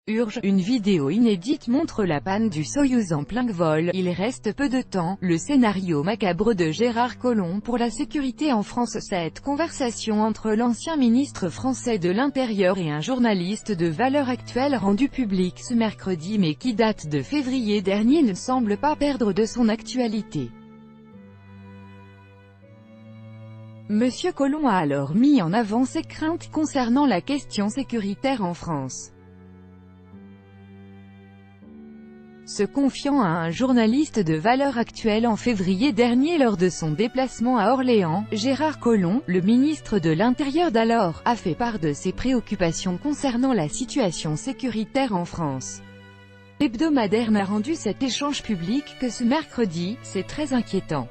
Urge, une vidéo inédite montre la panne du Soyouz en plein vol. Il reste peu de temps. Le scénario macabre de Gérard Collomb pour la sécurité en France. Cette conversation entre l'ancien ministre français de l'Intérieur et un journaliste de Valeurs Actuelles rendue publique ce mercredi mais qui date de février dernier ne semble pas perdre de son actualité. Monsieur Collomb a alors mis en avant ses craintes concernant la question sécuritaire en France. Se confiant à un journaliste de Valeurs Actuelles en février dernier lors de son déplacement à Orléans, Gérard Collomb, le ministre de l'Intérieur d'alors, a fait part de ses préoccupations concernant la situation sécuritaire en France. L'hebdomadaire m'a rendu cet échange public que ce mercredi, c'est très inquiétant.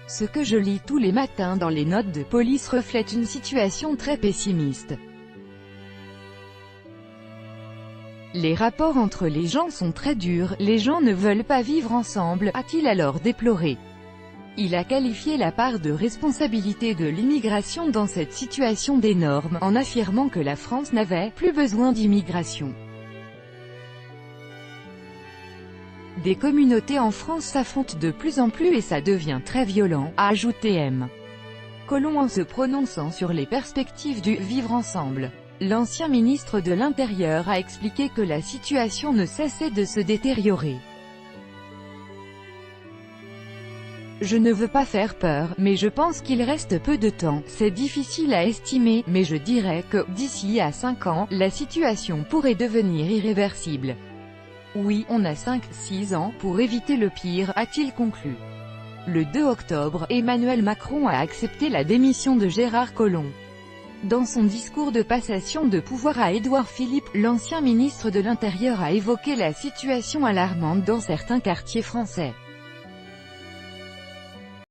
Ce que je lis tous les matins dans les notes de police reflète une situation très pessimiste. Les rapports entre les gens sont très durs, les gens ne veulent pas vivre ensemble, a-t-il alors déploré. Il a qualifié la part de responsabilité de l'immigration dans cette situation d'énorme, en affirmant que la France n'avait plus besoin d'immigration. Des communautés en France s'affrontent de plus en plus et ça devient très violent, a ajouté M. Collomb en se prononçant sur les perspectives du « vivre ensemble ». L'ancien ministre de l'Intérieur a expliqué que la situation ne cessait de se détériorer. Je ne veux pas faire peur, mais je pense qu'il reste peu de temps. C'est difficile à estimer, mais je dirais que, d'ici à 5 ans, la situation pourrait devenir irréversible. Oui, on a 5-6 ans pour éviter le pire, a-t-il conclu. Le 2 octobre, Emmanuel Macron a accepté la démission de Gérard Collomb. Dans son discours de passation de pouvoir à Édouard Philippe, l'ancien ministre de l'Intérieur a évoqué la situation alarmante dans certains quartiers français.